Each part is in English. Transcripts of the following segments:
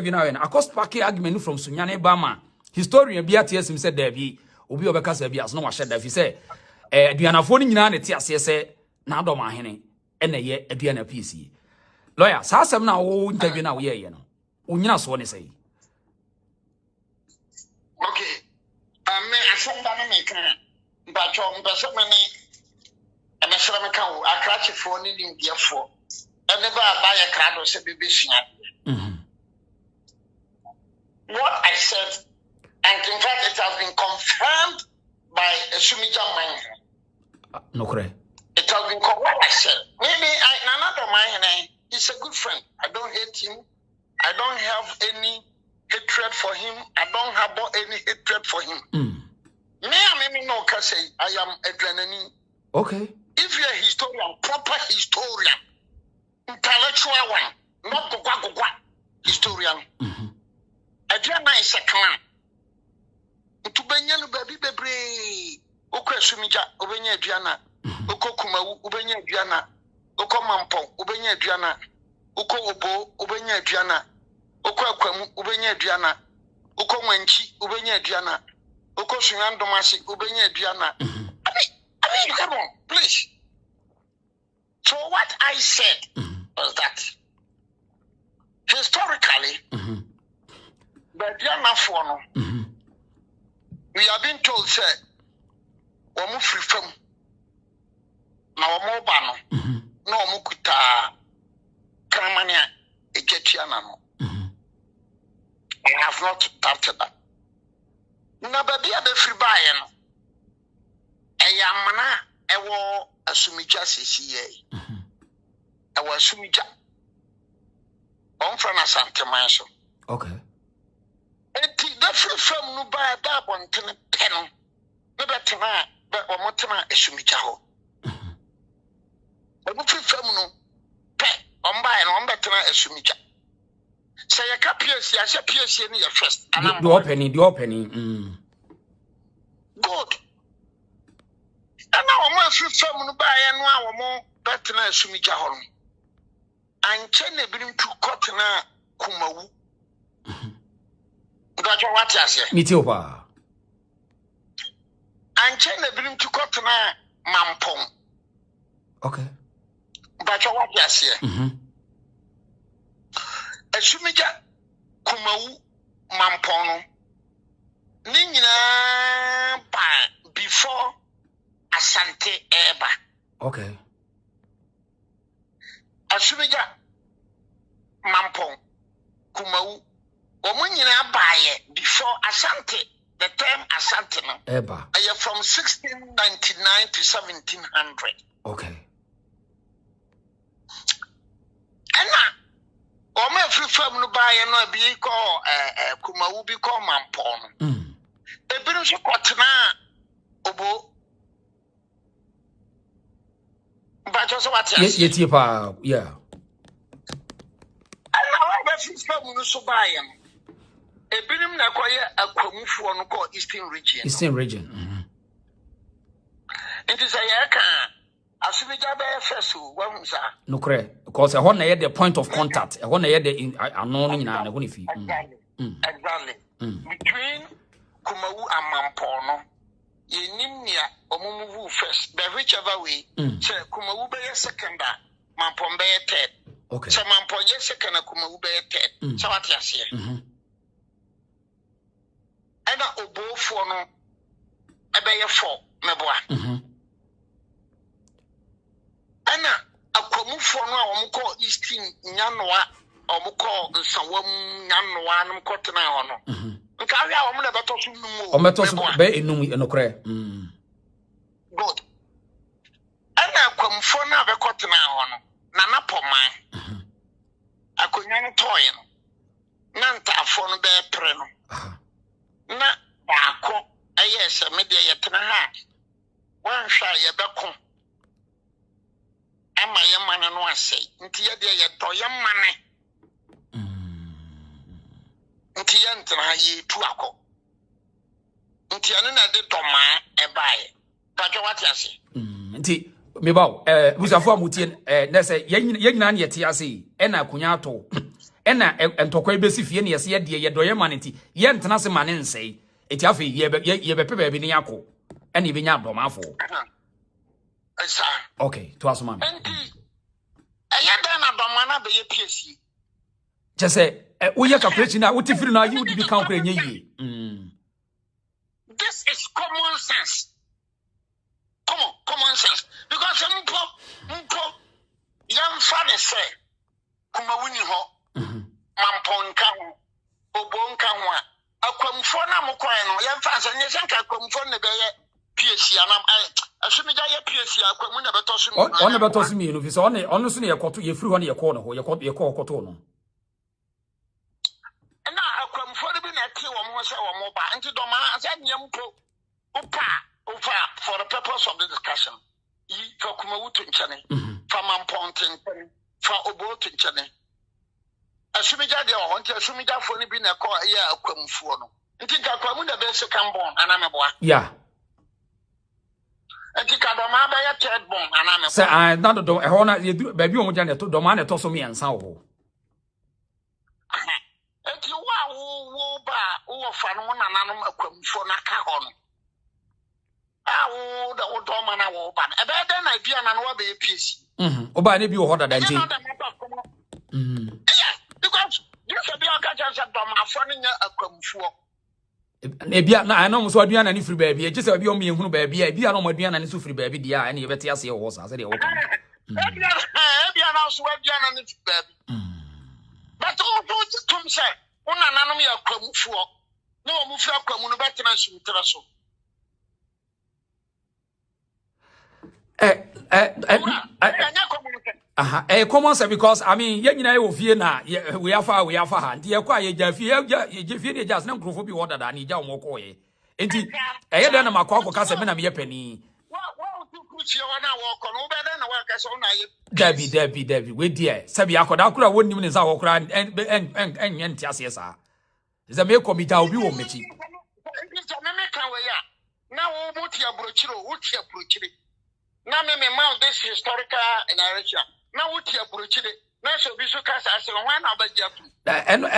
you know, and across party argument from Sunyane Bama. Historian BTS him said there be Obi Obekasa be as no was said that he said, Aduana phone in an etias say, now DORMAAHENE, and a year Aduana PIESIE. Lawyer, Sassam now won't interview now, you know. Unya Swan say. Okay. I said that but your many a Messamaka, I catch a phone in India for. I never buy a card or say, what I said, and in fact, it has been confirmed by a Sumija man. No, correct. It has been confirmed. What I said. Maybe another man, he's a good friend. I don't hate him. I don't have any hatred for him. I don't have any hatred for him. Me, no, say I am a granny. Okay. If you're a historian, proper historian, intellectual one, not go historian. Adriana is a clan. To Benyan baby bebre, Oko Sumija, Ubenya Adriana, Oko Kuma, Ubenya Adriana, Oko Mampo, Ubenya Adriana, Oko Obo, Ubenya Adriana, Oko Aquam, Ubenya Adriana, Oko Wenchi, Ubenya Adriana, Oko Sunan Domasi, Ubenya Adriana. I mean, come on, please. So what I said was that historically, but we have been told, say, we free from now, Mobano, no Mukuta, Kramania, Ejetiana. I have not doubted that. Now, baby, I be free by a yamana, a Sumija CCA, a Sumija, on from Asanteman. Okay. The free from no buy that one to the pen. No better but one more time a Sumija. The free from no pet on buy and one better a Sumija. Say a capious, I said PIESIE in your first. The opening. Good. And now I'm free from no buy and one more better a Sumija home. And Chene bring to Cotona Kumawu. That's what I say. Mitiopa. And China bring to Cotona Mampong. Okay. That's what I say. A Sumija Kumau Mampono. Nina before Asante Eba. Okay. A Sumija Mampong Kumau. Omunyina baye before Asante, the term Asanteman. Eba. I am from 1699 to 1700. Okay. And now, Ome free from no baye no be call Kumawu be call Mampon. A bit of Kotana Obo. But just what Yetipa, yeah. And now I free from no so baye. A binim na kwaya akwamufu ono called Eastern region. Eastern region. It is a yaka. Asumija be fesu wahunsa. No correct. Because I want to hear the point of contact. I want to hear the unknown na woni fi. Exactly. Between Kumawu and Mampono, yenim nia omumu first. But whichever way, say Kumawu be second, Mampon be third. Okay. So Mampon ye second, Kumawu be third. So what you say? And a obo for no a bear for Meboa. And a comu for no, call Eastin Yanwa, or call Sawam Yanwa, and Cotton Honor. Carry our Metos, or Metos Bay in Numi and Ocre. Good. And I come for now a cotton honor, Nana Poma. I could not toy. Nanta for no bear preno. Na bako ayese media yetena ha wan hwa ye beko ama ye mane no ase nti ye de ye do ye mane nti ye ntena ha ye tu akọ nti ane na de doma e bae ba jo wati ase nti me bawo busafo amutie na se ye nyina na ye te ase e na akunya to ena entokwa besi fie ne yesi ye de ye doye manenti ye ntena se mane nsei eti afi ye be pe be ni yakọ ena ibe nya domafo okay to asoma enti ayada na domana be ye piesie jese wo ye calculation na wo tifiri na you di bi kan kra nye yi this is common sense common sense because mpo yam fa ne say kuma wuni ho mamponka ho obonka ho akwamfo na mokwan no yam fa say nye nka akwamfo ne be ye piesie anam asumi ja ye piesie akwamu na beto so mi on beto so mi no fi so on so ne ye koto ye firi ho ne ye ko no ho ye koto no na akwamfo bi na tie wo mo se wo mo ba nti doma asa nyampo upa for the purpose of the discussion yi for kuma wutu nchane for mamponten for obotu nchane asumi ja de o nti asumi ja fo ni bi na ko ye akwamfo no nti ka kwamu na be se kan bon anameboa yeah nti ka doma ba ya third bon anameboa say na do e ho na ye ba bi o mo ja ne to doma na to so mi ansa wo enti wo ba wo fa no na nanom akwamfo na ka ho no awo da wo do mana wo ba e be den na bia na no be piesi oba na bi wo ho dada nti because this be aka just do ma fo no nya akwamfo e bia na no so aduana ni firi ba bia je se bia o me hunu ba bia bia no mo aduana ni so firi ba bia ene ye bete ase wo sa se de wo ka bia na so aduana ni firi ba bia but o tum say una nanom ya akwamfo na o mu fira akwamu no betena sumitra so common sense because I mean ye nyina ye ofie na we afa ha ndi ye kwa ye jafie ye fie de jas na nkrofo bi order da ni ja o moko ye enti ye de na makwa ka se me na me ye pani wa kuchie wana wo ko no be de na wa ka so na ye Debbie we die sabi akoda akura wonim ne za wo kura en ntiase sa ze me komita obi wo mechi nti me kan we ya na wo mutia brochiro wutia brochire na me ma this historical narration na wutia brochire na so bi so kasa ase ho na abajatu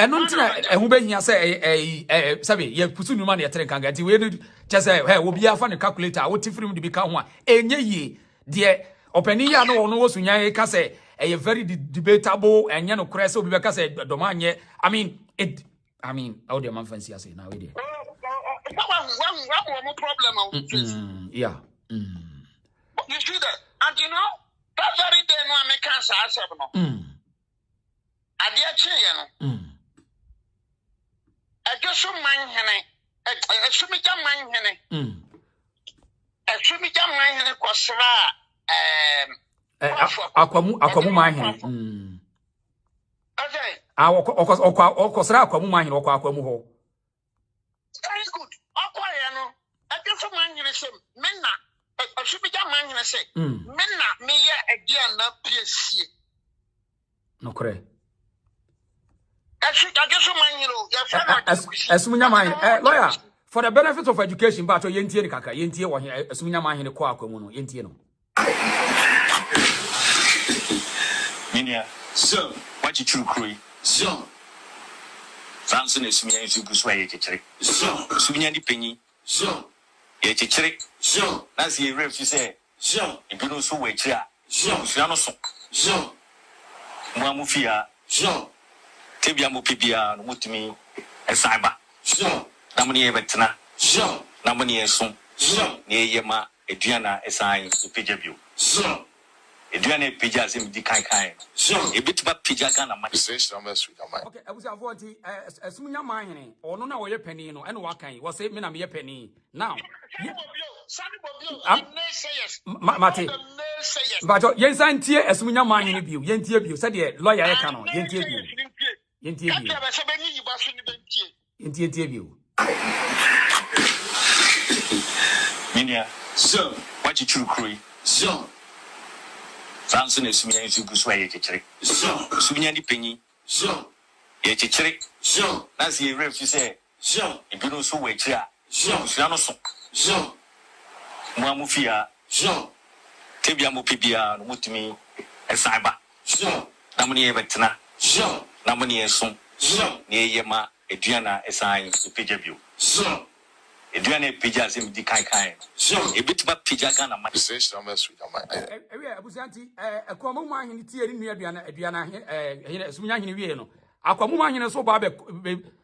eno ntina ehu behia se sabi ye pusu numa na ye tere kanga ti we chese he obi afa ne calculator wo tifrim de bi ka ho a enye yi de opani ya no wo sunya ye ka se very debatable enye no kure se obi be ka se doma anye I mean how the man fancy ase na we dey one problem yeah you see that and you know that very day no American say no adia che ye no ajoso man hene asumi jaman hene asumi jaman hene kwasra akwamu man hene okay okosra akwamu man hene akwamu ho very good akwaye no ajoso man hene sem menna asumi jaman hene say menna me ye adia na piesie no kore Asumunya man lawyer for the benefit of education but yentie ni kaka yentie wo asumunya man hene ko akwamu no yentie no Minia so what you true crui so Samson asumunya isu buswa ye kekere so asumunya ni panyi so ye kekere so na se ref say so ebi no so we kire a so usua no so so mo amufia so tebia mo pibia no mutumi esaiba so namni e betena so namni eso so ne yema eduana esai pija bio so eduana pija se mdi kan so e bituma pija kana ma okay abusi afonti asumunya man hene ono na wo ye pani no ene wakan wo se me na me ye pani now Mate but yensantie asumunya man hene bio yentie bio se de lawyer e ka no yentie bio Yentie bio. Minia, so what you true crui? So Samson is me isu buswa ye kekere. So sunya ni panyi. So ye kekere. So na se ref say so ebi no so we kire a so usua no so so mo amufia so tebia mo pibia no mutumi esaiba so namni e betena so na mo ne so ne yema aduana esan pagya bio aduana pagya sem di kan e bitima pagya Ghana ma misconceptions abusanti akwamu ma hene tie ni aduana hene sumunya hene wie no akwamu ma hene so ba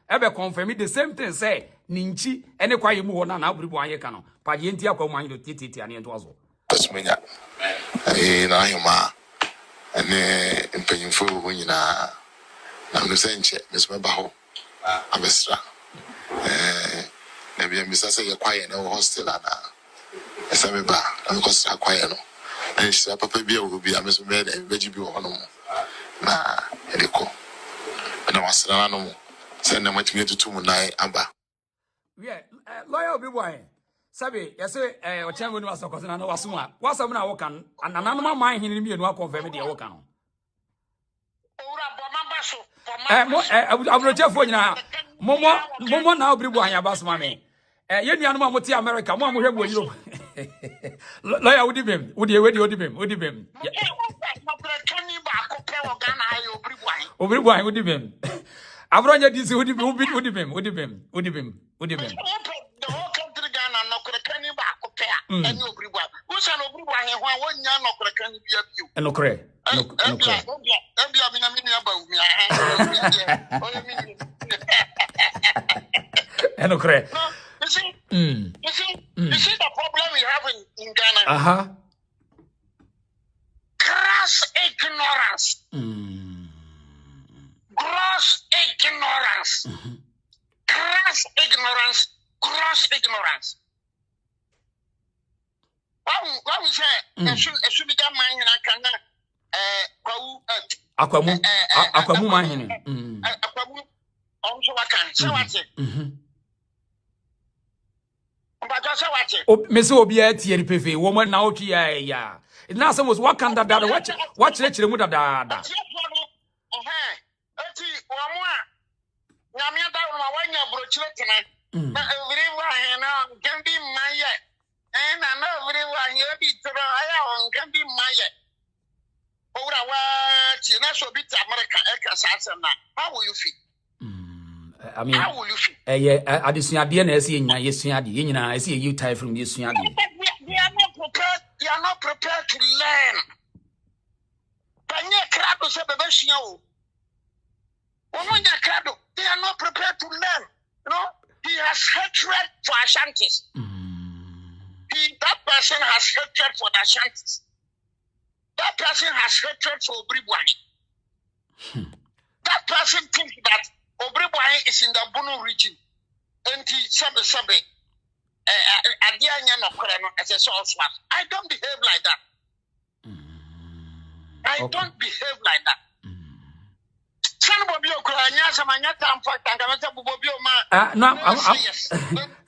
ebe confirm the same thing say ninchi ene kwaye mu ho na obiri boahen ka no pagye nti akwamu ma hene titi ane ento azo asumunya na hema ene mpanyimfo ho nyina na mnusenche mesmeba ho abesra na bia misasa ye kwaye na hostel ana esameba na kosa kwaye no and she papa bia wo bia mesmebe na beji bi wo no na edeko na wasra no mo se na matimi tutu mu nai aba lawyer obiri boahen sabe yese o chan wonu asokose na waso a wasam na wo kan ananano ma man hene mi enu akonfirm de wo kan no abrochefo nyina momo na obiri boahen abasoma me ye nuanu ma mote America mo amhwe bo Europe lawyer udibem udibem obiri boahen udibem abronya disi udibem any obiri boahen who say no obiri boahen ho a wonya no kore kan bia bio enokre ebia mi na mi ni aba umi enokre you see the problem we have in Ghana. Crass ignorance. Gross ignorance. Crass ignorance. Gross ignorance. What we say? Should be that man in akwamu ma hene akwamu onso wakan se wate mbaja se wate mesi obi atie ri pefe wo mo na otwi ya na some was wakan dada wa chire mu dada eti wo mo a nyame da wo ma wanya brochire tena na every one na can be my and na every one you be to aya on can be my ora wa china so bit America ekasasem na how will you feel? I mean, how will you feel? Adisuade na esi nyina yesuade ye nyina esi you tie from yesuade. They are not prepared to learn. Panye krado se bebe hia o. Omonya krado, they are not prepared to learn. You know, he has hatred for Ashantis. That person has hatred for the Ashantis. That person has hatred for Obiri Boahen. That person thinks that Obiri Boahen is in the Bono region. And he sabe I don't behave like that. I don't behave like that.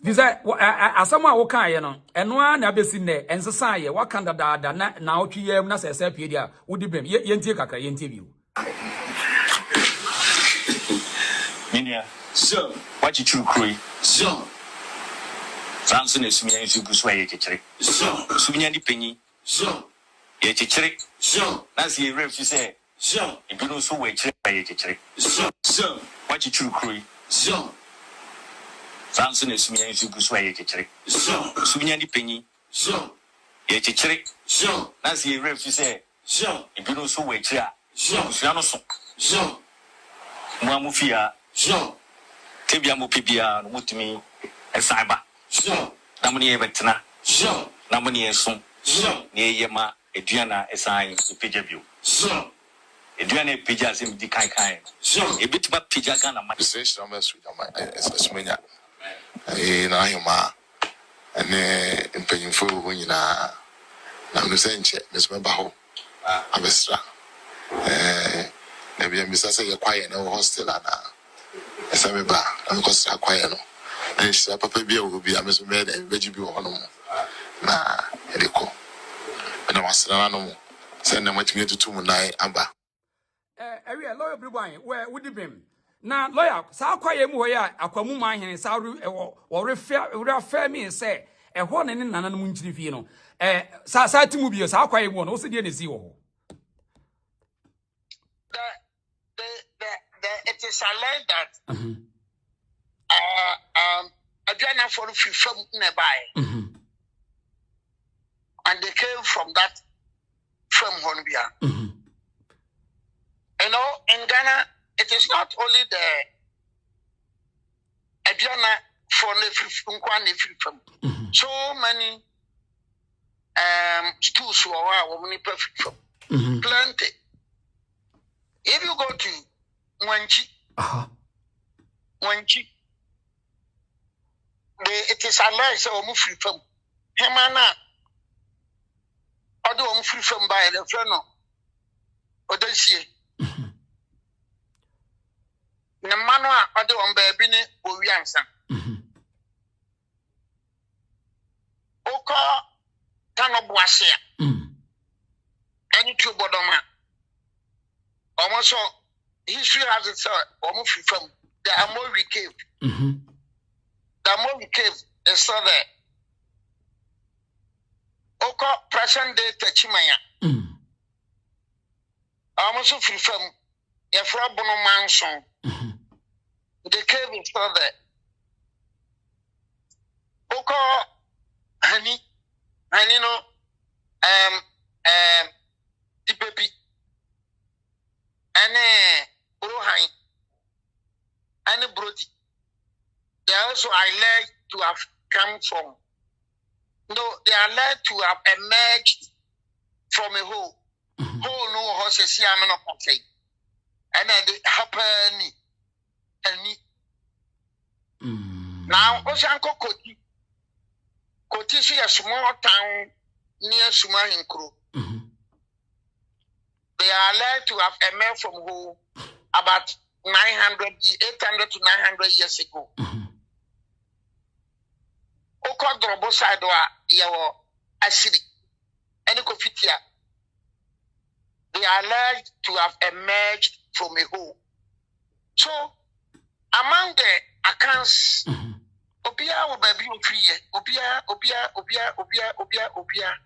This asama wo kan ye no eno a na abesi ne ensesa ye wakan dada na otwi ye na sese pie dia wodi bem ye ntie kakra ye ntie biu Minia so what you true kroi so Samson is me nsu gu so ye kekere so sunya di panyi so ye kekere so na se ye ref say so e no so we kekere ye kekere so what you true kroi so Samson is me nsu gu so ye kekere so sunya di panyi so ye kekere so na se ye ref say so e no so we kekere so suya no so mo amufia so tebia mo pibia no mutumi esaiba so namuni ebetena so namuni eso so ne yema aduana esan pagya bio so aduana pagya sem di kan so ebitima pagya Ghana ma misconceptions asumunya na hema ene mpanyimfo ho nyina na mnusenche mesmeba ho abesra na bia misasa ye kwaye na hostel ana esameba na kosa kwaye no and she papa bia wo bia mesmebe na beji bi wo no na edeko na wasra no se na matimi tutu mu nai aba ewe lawyer obiri boahen we wodi bem na lawyer sa kwaye mu ho ya akwamu ma hene sa wo refa me se ho ne nananom nchiri fie no sa timu bi sa kwaye mu no wo se die ne si wo ho the it is alleged that Aduana for from nearby. And they came from that from Honbia. You know, in Ghana, it is not only the Aduana for from so many schools who are perfect from plenty. If you go to Wanchi, it is alleged so free from Hemana. Although I'm free from by the friend or the sea. The manua, although I'm baby or Yansan. Oko Tanobuasia. Any two bodoma. Almost history has it, sir, almost free from the Amori cave. The Amori cave is still there. Oko present day Techimaya. Almost free from Efra Bono Manson. The cave is still there. Oko honey no the baby and Uruhai and Brody. They also are alleged to have come from. No, they are alleged to have emerged from a hole. Hole no horses here, I'm not okay. And they happen. Now, Osanko Koti. Koti is a small town near Sumahinkru. They are alleged to have emerged from hole about 800 to 900 years ago. Oko drobo side wa yawo asiri ene kofitia. They are alleged to have emerged from a hole. So among the accounts, Obia will be Obia.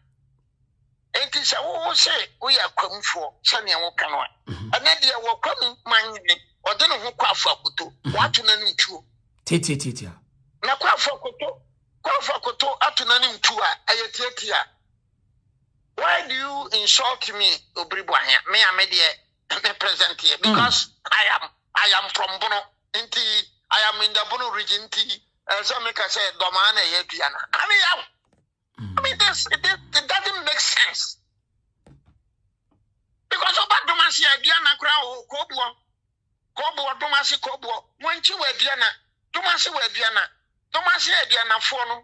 And this I will say we are come for Sunny and Wakano. And then they are coming mine or then who quaff what to name true. Titia. Na quaff Koto atunanim tua ayatia. Why do you insult me, OBIRI BOAHEN? Me am me present here because I am from Bono. I am in the Bono region. Some make I say DORMAAHENE Aduana. I mean, it doesn't make sense. Because about Domasi Aduana crowd Kobo Domasi Kobo. When you were Diana, Domasi were Diana. Tomasi Ediana Fono,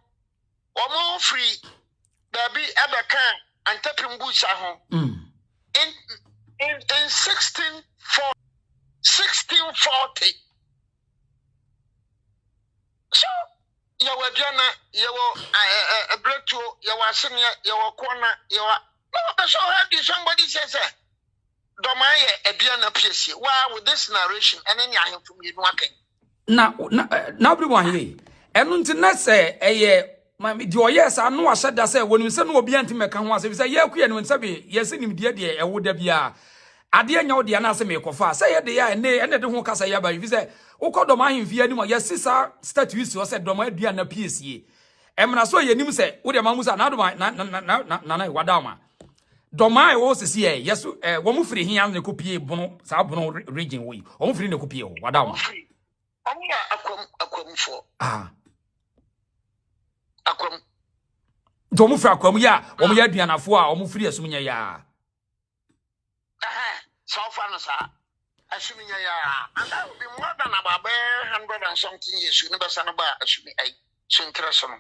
or more free, baby Ebekan and Tepimbucha home. In 1640. So, you were Diana, you were a breakthrough, you were senior, you were corner, you were. No, but so have you somebody says, DORMAAHENE Aduana PIESIE. Why with this narration and then I have to be working? Now, everyone here. And na say the oyes are no said that say when you say no be anti-meka ho ase say ye kue no nsabe yes nim de e wo da bia ade anya wo de na ase me kofa say ye de ya ene de ho kasa ya ba you say ukoDORMAAHENE fie anim yes sisa statue si o say DORMAAHENE PIESIE emna so ye nim say wo de ma musa na wadama DORMAAHENE wo se ye yes wo mu firi hian ne kopie Bono sa Bono region we wo mu firi ne kopie wadama Onya akwam for akwam Domu fra akwam ya omu ya aduanafo a omu firi asumunya ya so far no sa asumunya ya and that will be more than about 100 and something years you never san ba asumi ai so interest no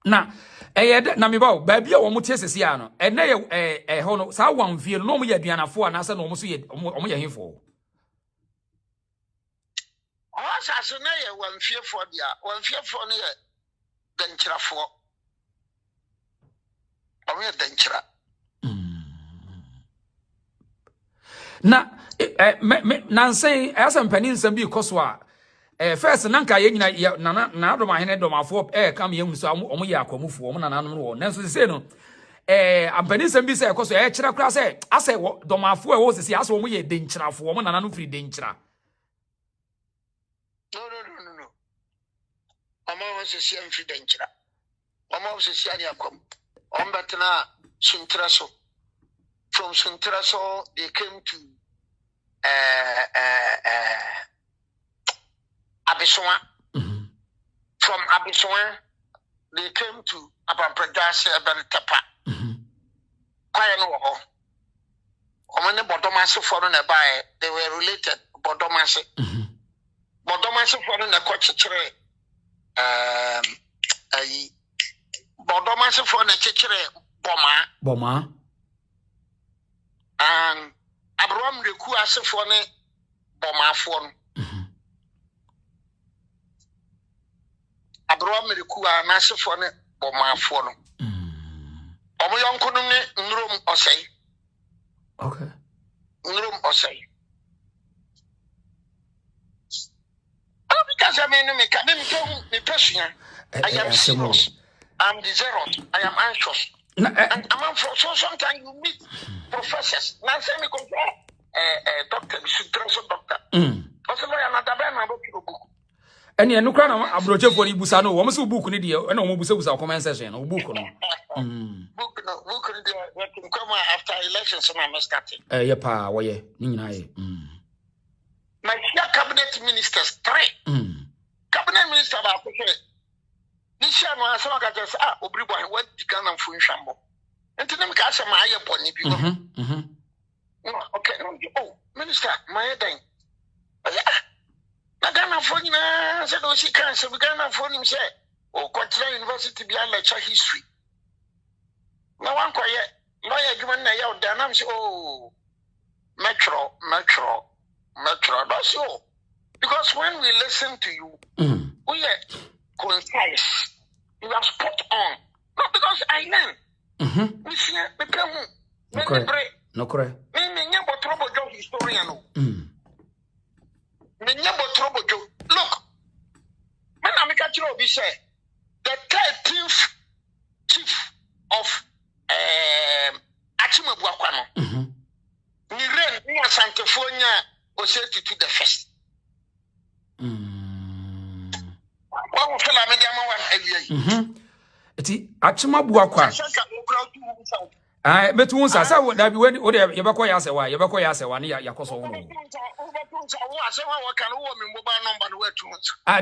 na na me ba ba bia wo mo tiesese ya no ene ye ho no sa wan fie no mo ya aduanafo na sa no mo so ye omo ye hemfo so na ye wan fie for dia wan fie for no ye danchirafo omo ye danchira na nansen asampani nsam bi koso a first nanka ye nyina na DORMAAHENE domafo kam ye hu so omo ye akwamufo omo nananom no nanso se no ampani sem bi say ekoso e kira kura say ase domafo e wo sisi ase wo ye denchirafo wo nana no firi denchira. No. Mama was a CM free denchira. Mama was a Siania com. Betna Suntraso. From Suntraso, they came to Abissoa. From Abissoa, they came to Abampredase Abantapa. Quite no. When the Bodomasi foreign by, they were related. Bodomasi. Bodomasi foreign a coach. Bodomasi foreign a chichere Boma. And Abraham the Kuasifone Boma phone. Abraham the Kua Nasifone Boma phone. Omoyon Kunune Nrum Osei. Okay. Nrum Osei. Because I mean, me person. I am serious. I'm desirous. I am anxious. And I'm for so sometimes you meet professors. Now say me compare doctor, doctor. Also I am another man about your book. And you no kra na abroche for ibusa no wo mse book ni de e na wo busa comment section no book no. Book no dey we can come after elections na me starting. Ye pa wo ye ni nyina ye. My cabinet ministers 3. Cabinet minister ba ko kere. Ni sha no asa ka just OBIRI BOAHEN what the Ghana fun hwambo. Enti na me ka sha ma aye boni bi no. Okay, no. Minister, my den. Na Ghana fun na say do she can say Ghana fun him say o Kotra University bi a lecture history. Na wan koye lawyer adwuma na ya o da na me say metro. That's all. Because when we listen to you, we are concise. You are spot on. Not because I learn. No correct. Historian. Look, when I make a job, he said the 13th chief of Achimabuakwano. Ni Asanteman was to the first. What will fill a medium one? Eti Achimabuakwa. But once I saw that when Yabako Yasewa, Yabako Yasewa, Yakoso.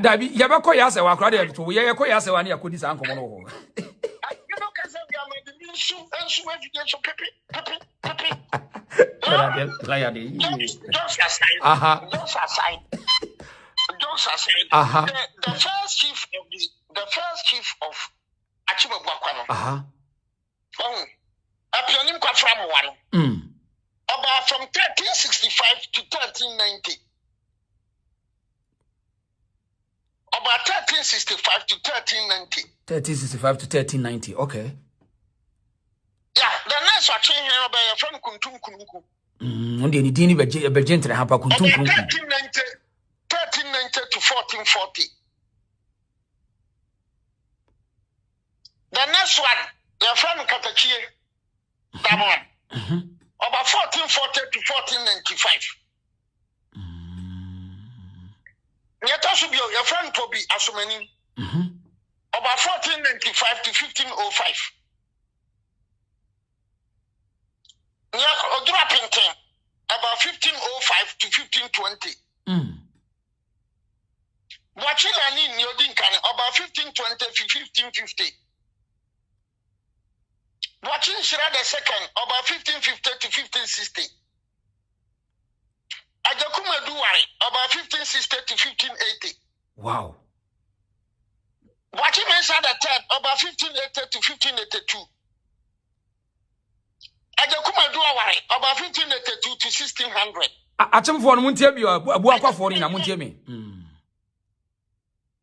Dabi Yabako Yasewa, crowded to Yako Yasewa, Yakudis uncle. The first chief of Achimabuakwano. Apionim kwa from one. About from 1365 to 1390. About 1365 to 1390. 1365 to 1390, okay. Yeah, the next one change here by your friend Kuntum Kunuku. Onde ni dini be gentle hapa Kuntum Kunuku. 1390 to 1440. The next one, your friend Katachie. That one. About 1440 to 1495. Your friend Toby Asumani. About 1495 to 1505. Dropping 10. About 1505 to 1520. Wachilani Nyodinkan about 1520 to 1550. Watching Shira the second about 1550 to 1560. Ajakuma Duwari about 1560 to 1580. Wow. Watching Mensa the third about 1580 to 1582. Ajakuma Duwari about 1582 to 1600. Achim for Muntiabi Abuakwa for in a Muntiami.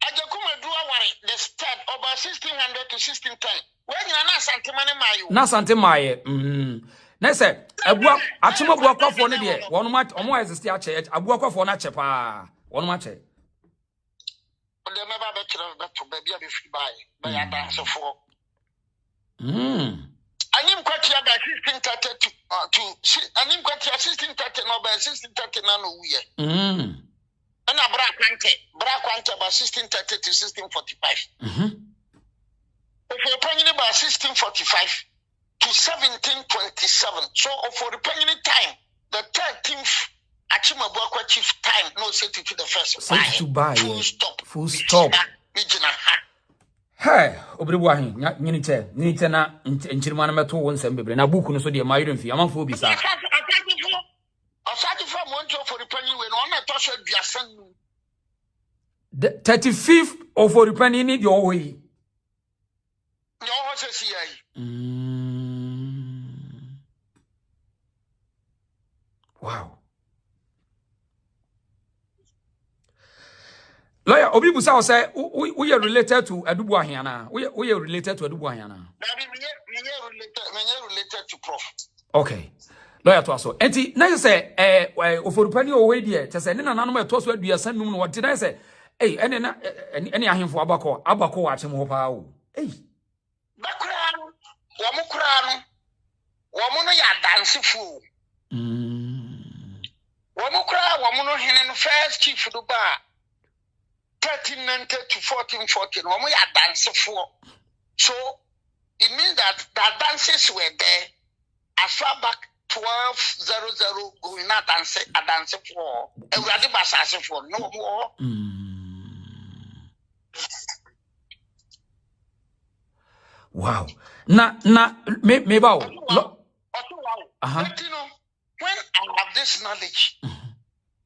Ajakuma Duwari the third about 1600 to 1610. When you are not Asanteman Mayu. Na Asanteman. Na say Achimabuakwa for ne de one match omo exist a church Abuakwa for na chepa one match. The member better to baby be free by ya dance for. anim kwati about 1630 to anim kwati 1630 no by 1630 na no wuye. And a bra quante about 1630 to 1645. If you're paying about 1645 to 1727, so for the paying time, the 13th Achimabwa chief time, no set to the first. Set to buy. Full stop. Hey, Obiri Boahen, nyinite na nchirima meto won sembebre na buku no so de mayiro mfi amanfo bi sa. Asati from one for the penny when on a toss aduasan. The 35th of for the penny need your way. No horses here. Wow. Lawyer, Obi Busa say we are related to Adu Boahen na. We are related to Adu Boahen na. Related to Prof. Okay. Lawyer to aso. Enti na say oforupani o we die, te say ne nananom eto so aduasa num no wote na say ene ahemfo abako wa achim ho pa o. Bakura no, wo mo no ya dansefo. Wo mo no hene no first chief do ba 1390 to 1414 wo mo ya dansefo. So it means that the dances were there as far back 1200 going out and say a dance for everybody basase for no more. Wow. Na me ba o. But you know, when I have this knowledge,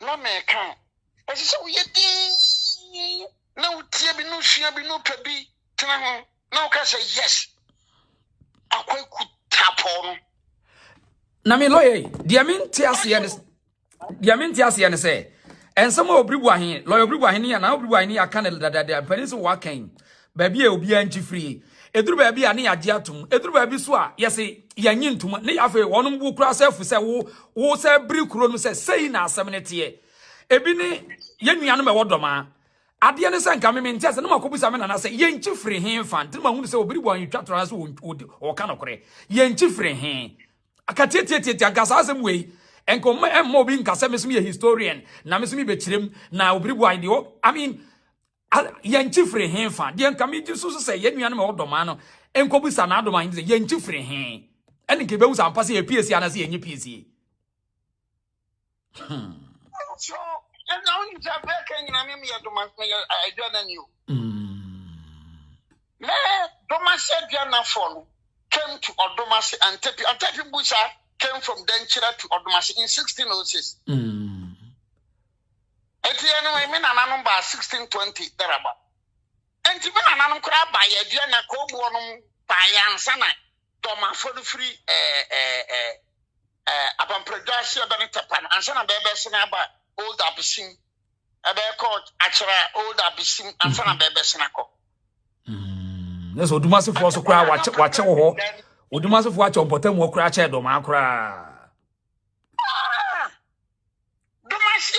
no me can. As you say we dey no tie bi no hua bi no pa bi tena ho. Now can say yes. Akwai ku tapon. Na me lawyer, diaminti asiane say, and some Obiri Boahen, lawyer Obiri Boahen ya na Obiri Boahen ya kan da penisi wa kan. Baby e obi anchi free. Eduru baby ani ade atum. Eduru baby so a yesi yanyi ntuma. Ne afa wonum bu kura self say wo say bri kuro no say na asem ne tie. Ebi ni yenua no me wodoma. Ade ne say nka me ntia say no makobusa me na say yenchi free hen fan. Ntima hu say Obiri Boahen twatoro so o kan okore. Yenchi free hen. Akatietieti agasa asem we enko emmo bi nkasa mesumi historian na mesumi bekirem na Obiri Boahen de I mean yanchi free hen fa de nka me ji so say yenua no me odoma no enko busa na adoma hin say yanchi free hen ene ke be usa ampa say PIESIE ana say yenyi PIESIE So and now you have back and me adoma I don't know. Me doma said na for came to Odomasi and Tepi Busa came from Denchira to Odomasi in 1606. At the end, I mean, an number 1620, thereabout. And to be an crab by a Diana Cobonum by Ansana, Doma for the free upon Predacia Benitapan, Ansana Bebesinaba, old Abyssine, a bear called Achara, old Abyssine, and Sana Bebesinako. Yes, Odumasi for so cry watch ho. Odumasi for watch on bottom wo cry che do ma cry. Domasi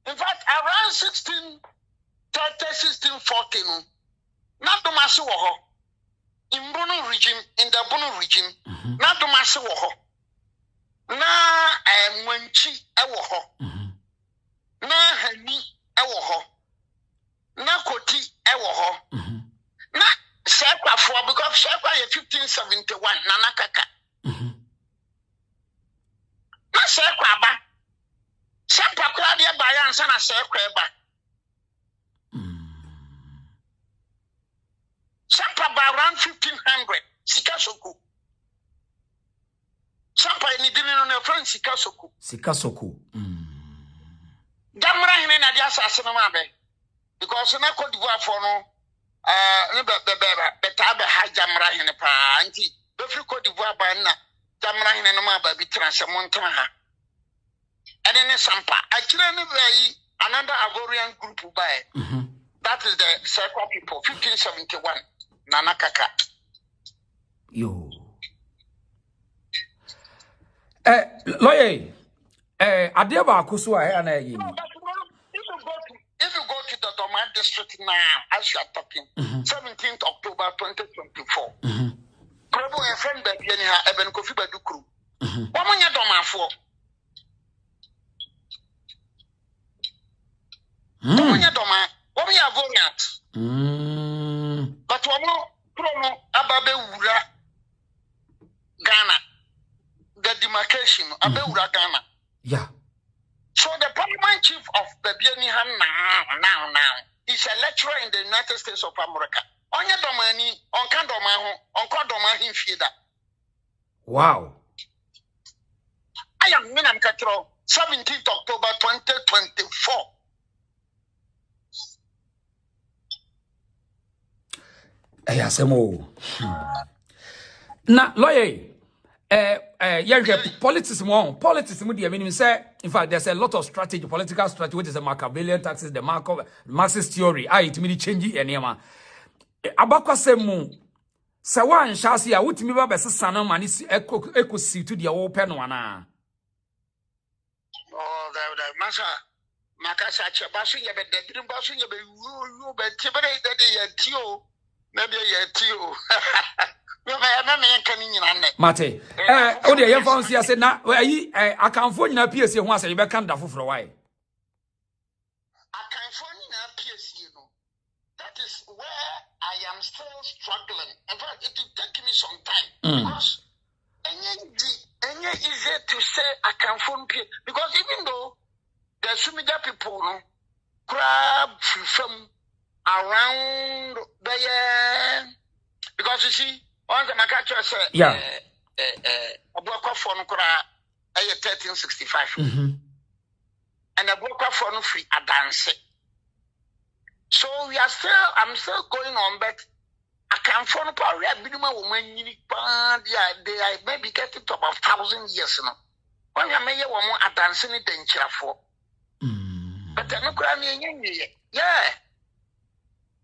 in fact around 1630 1640 na Domasi wo ho. In Bono region, in the Bono region, na Domasi wo ho. Na Mwenchi e wo ho. Na Hani e wo ho. Na Koti e wo ho. Na Sekwa for because Sekwa is 1571 Nana Kaka. Na Sekwa ba. Sekwa kwa dia ba ya nsa na Sekwa ba. Sekwa ba around 1500 Sikasoku. Sekwa ni dini no na friend Sikasoku. Sikasoku. Jamra hene na dia asase no ma be. Because na Cote d'Ivoire for no betabe ha jamra hene pa anti be free Cote d'Ivoire ba na jamra hene no ma ba bi transe montra ha ene ne sampa akire ne bayi another Ivorian group by that is the circle people 1571 Nana Kaka yo lawyer ade ba akoso a na yi If you go to the Doma district now, as you are talking, 17th October 2024, Crabo a friend baby anyhow, Eben Kofi Badukru. Woman ya domafo. Woman ya doma, woman ya variant. But woman, Chrono, Ababe Ura Ghana. The demarcation, Abe Ura Ghana. Yeah. So the paramount chief of Babiani now is a lecturer in the United States of America. Onya domani, onka domaho, onka domahin fieda. Wow. I am Minam Katro, 17th October 2024. Ayasemo. Na lawyer, politics mo dear meaning say in fact there's a lot of strategy, political strategy, which is the Machiavellian tactics, the Marxist theory. It me change anyama. Abakwasemu sawa nshasi ya wutimi ba besana mani ekosi to the open one. Oh, the masa makasa chabasu ya be dedrim basu ya be you be tibere dedi ya tio maybe ya tio. Mate, o de ye found see say na ayi akanfo nyina PSC ho ase ye be kan da foforo why. Akanfo nyina PSC no. That is where I am still struggling. In fact, it will take me some time because any easy to say akanfo because even though there's so many people no grab from around the because you see on the Makacho said, yeah, a block of phone 1365, and a block of phone free a dance. So I'm still going on, but I can't phone power minimum woman unique band. Yeah, they maybe get it to about 1,000 years now. When you may one more a dancing it in for. But I'm not crying, yeah,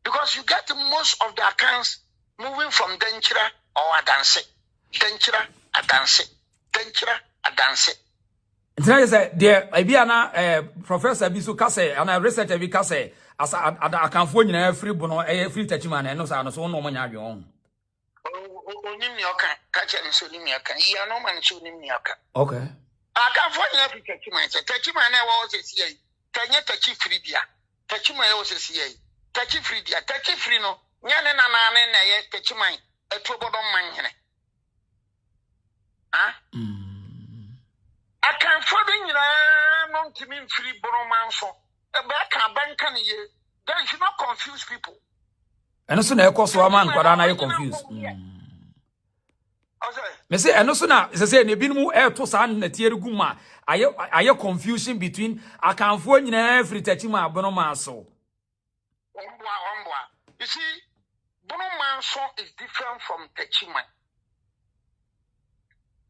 because you get most of the accounts moving from Denchira or Adanse. Denchira, Adanse. Denchira, Adanse. There say there Ibiana Professor Bisu Kase and a researcher bi Kase as akanfo nyina free bono free touchman no sa no so no manya adwon. Onim ni oka ka che nso ni aka. Iya no man so ni aka. Okay. Akanfo nyina free touchman na wa o se sie. Tanye tachi free dia. Touchman ya o se sie. Tachi free dia. Tachi free no nyane na na ye techiman etobodo manhene akan fodo nyina no ntimi mfiri boromanso e ba ka banka ne ye then you not confuse people eno so na ekoso ama nkwara na ye confuse me say eno so na say na binum to sa na tiere guma aye confusion between akanfo nyina free techima boromanso ombwa you see Bono is different from Techiman.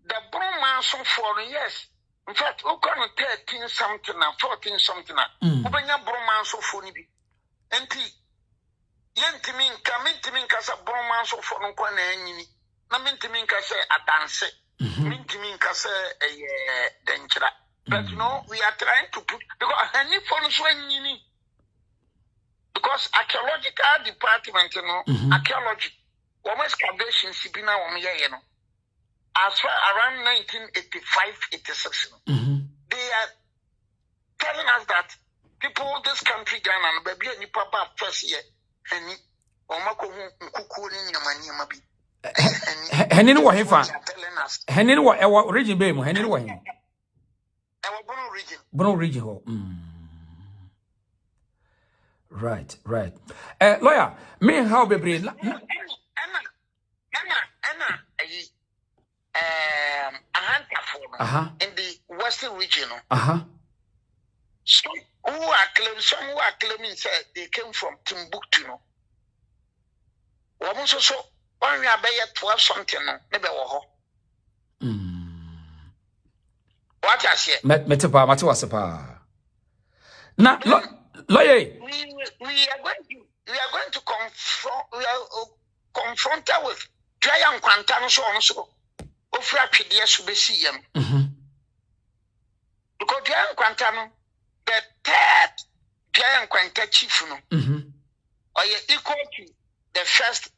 The Bono for yes. In fact, we can 13 something and 14 something. Ubenya Bono for nibi. Enti yentimin kamintimin kasa Bono for no kwana enyini. Na mintimin kasa adanse. Mintimin kasa denchira. But you know, we are trying to put because any phone so enyini. Because archaeological department, you know, archaeology, excavations, you know, as far around 1985-86, they are telling us that people this country, Ghana, and baby, and papa first year, and Omako Kukuni, Yamani, Henry Wahifa, Henry what region, baby, Henry Wahin. Our Bono region. Bono region. Right. Lawyer, me how be brain. Anna, in the western region. Some who are claiming say they came from Timbuktu. No. So when we are by 12 something, maybe what I say? Metepa. Na lawyer. We are going to confront her with Giant Quantan so on so. Ofra PDS to be CM. Because Giant Quantan, the third Giant Quanta chief, or you equal to the first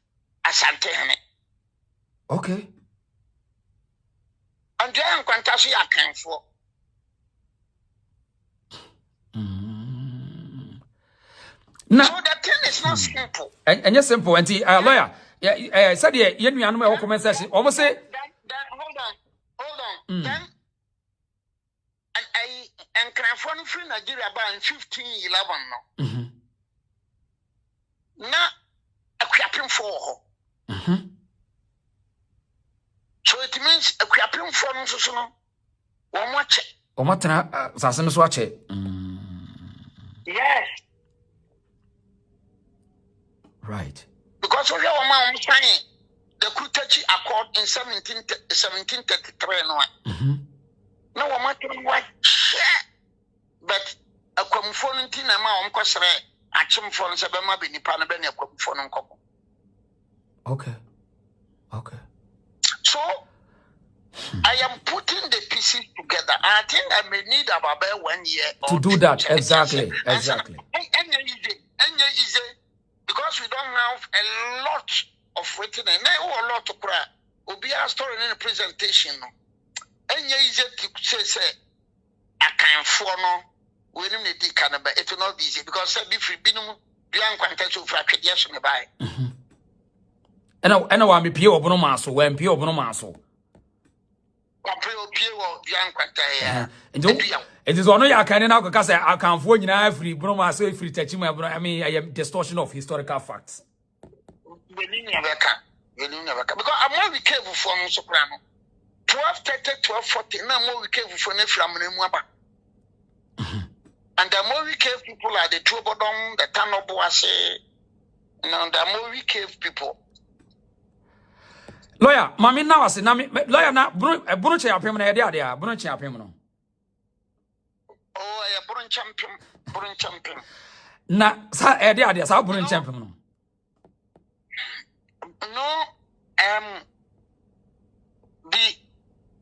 Asanteman. Okay. And then Quantasi I can for. Now, So the thing is not simple. And yes, simple. And lawyer, yeah, said you know, comment section. Almost say, Then hold on. Then and Cranford free Nigeria by 1511 no. Na a crapping for her. So it means a crapping for no so no. One watch it. Omatana Sassen watch it. Yes. Right. Because of your mom saying the Kutachi Accord in 1733 no. No one matter what but a comphone tin amount cosre action for Sabama Bini Panabeni a comphone. Okay. So I am putting the pieces together. I think I may need about 1 year to do that. Exactly. Because we don't have a lot of written and a lot to cry. OBIRI story in a presentation. And easy to say, I can't follow. We don't need Canada. It will not be easy because if we been beyond quantity of fracture, by. And I want me Pio Bono Maso, when Pio Bono Maso. It is only I can now because I can't afford you now free Broma so free touching my I mean I am distortion of historical facts. We never can. Because I'm more careful for no soprano. 12:30, 12:40, now more careful for no family mwaba. And the more careful people are the Trobodom, the Tanoboase, and the more careful people. Lawyer, Mammy now I say, lawyer now, Bruno Champion, idea, Bruno Champion. Oh, I Bruno champion. Na, sa idea, sa Bruno Champion. No, the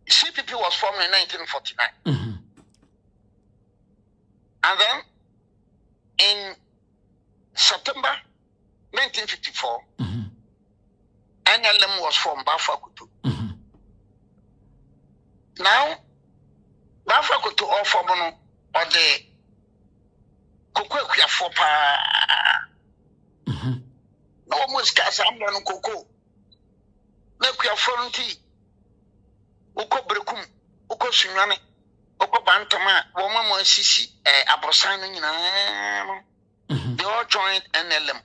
CPP was formed in 1949. And then in September 1954, NLM was formed by Fakutu. Now, Bafakutu or Bono or the Cocoa for pa. No almost Casam no cocoa. No Quia Uko Brekum, Uko Sunani, Uko Bantama, Woman Sisi, Abosan, they all joined NLM.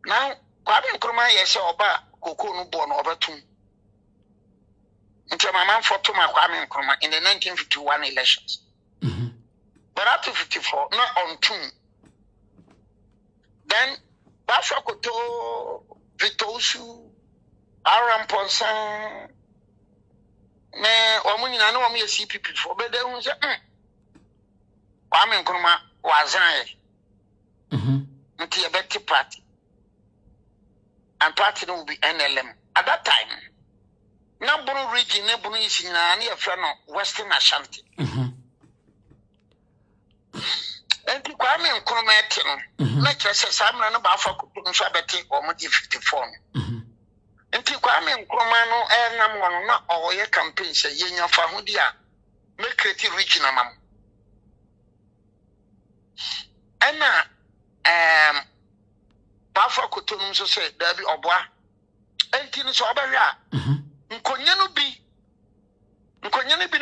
Now, Kwame Nkrumah yes oba Koko no Bono obatum. Until my man fought to my Kwame Nkrumah in the 1951 elections. But up to 54, not on tune. Then Bafakoto, Vitosu, Aram Ponsan, Omunina no me CPP for but then was Kwame Nkrumah was until a better party. And party will be NLM. At that time, Nabunu region, Nabunu is in a friend of Western Ashanti. And to Kwame Nkrumah, like I said, some run about for Sabati or Moti 54. And to Kwame Nkrumah, no air number one, not all your campaigns, a year for Hudia, make creative regional mum. And now, Bafa Cotonum so said, there be Oboa. And Tinis Obaria. Nkonyano be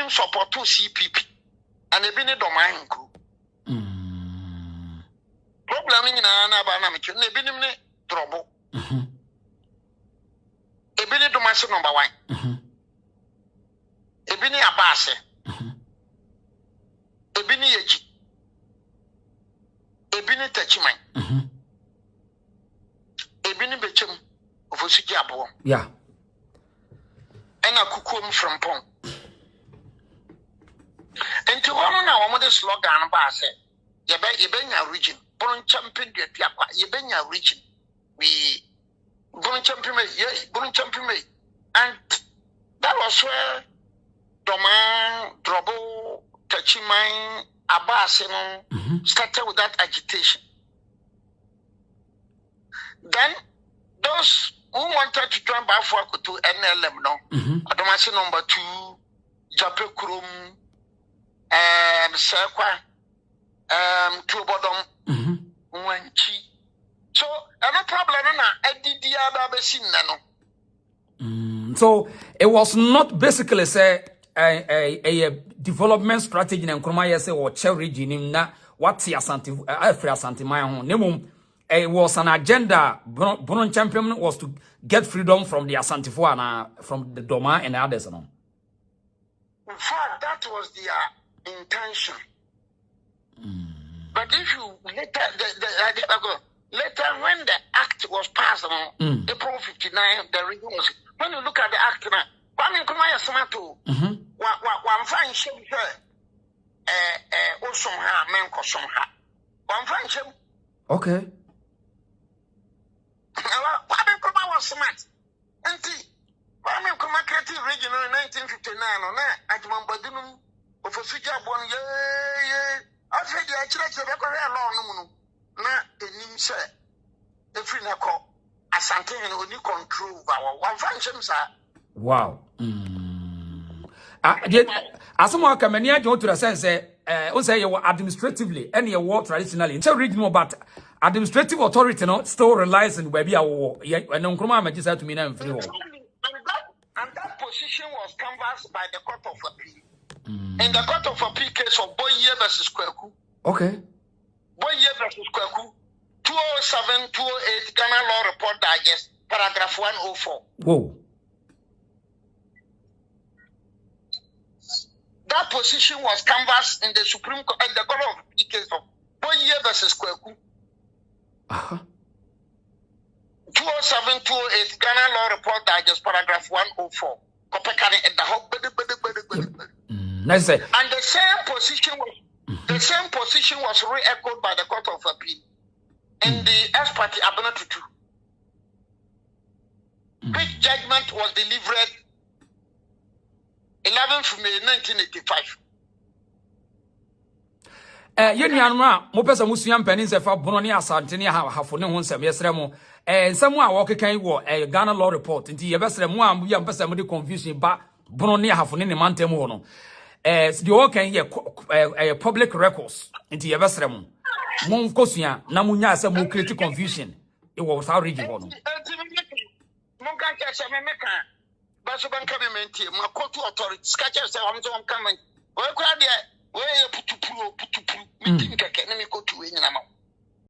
support to CPP. And a bini domain crew. Problem in Anabanamic, ne binim trouble. A bini domain number 1. A bini abase. A bini eji. A bini tachiman. Ebini bechem of Osijabo. Yeah. And a cuckoo from Pong. And to one now, one of the slogan bass, Yebenya region, Bon champion, Yebenya region. We Bon champion, yes, Bon champion. And that was where Doma, Drobo, Tachimine, Abbas, started with that agitation. Then those who wanted to join Bafuaku to NLM, no? Adomasi number 2, Jape Krum, Sekwa, Tubodom, Wanchi. So, no problem, I did the other machine, no. So, it was not basically say a development strategy in Nkrumah say or cherry region na what's Asanteman home. It was an agenda. Bono champion was to get freedom from the Asantefo and from the Doma and others. No? In fact, that was their intention. But if you later when the act was passed on April 59, the region was. When you look at the act now, Kwame Nkrumah Samato, one fine ship, Osomha, Menkosomha. One fine ship. Okay. Kwame Nkrumah was smart. And Kwame Nkrumah created region in 1959 on that. Ajman Badunum of a Suja Bon, I said, the church of Ecorea Law, not the Nimsa, the Frinaco. Asanteman only control our one function, sir. Wow. As someone come and go to the sense, say you were administratively and you were traditionally until regional, but administrative authority still relies on where we are. And Nkrumah just said to me now, and that position was canvassed by the Court of Appeal. In the Court of Appeal case of Boye versus Kweku. Okay. Boye versus Kweku. 207, 208, Ghana Law Report Digest, paragraph 104. Whoa. That position was canvassed in the Supreme Court, the Court of the case of Boye versus Kweku. 207, 208, Ghana Law Report Digest, paragraph 104. Nice. And the same position was re-echoed by the Court of Appeal. In the ex parte Abana Tutu, which judgment was delivered 11th May 1985. Yenyanma, Mopesa Musiam Penis, if I Bono Asanteni have for no one some yesterday. Someone walking war a Ghana law report into your best one, we are best confusion, but Bono have for any Mantemono. The walking a public records into your best room. Monkosia, Namunya, some creative confusion. It was how rigid. Monka Basobanka Menti, Makoto authority, sketches I'm coming. Where could I where you put to meeting enemy go to win.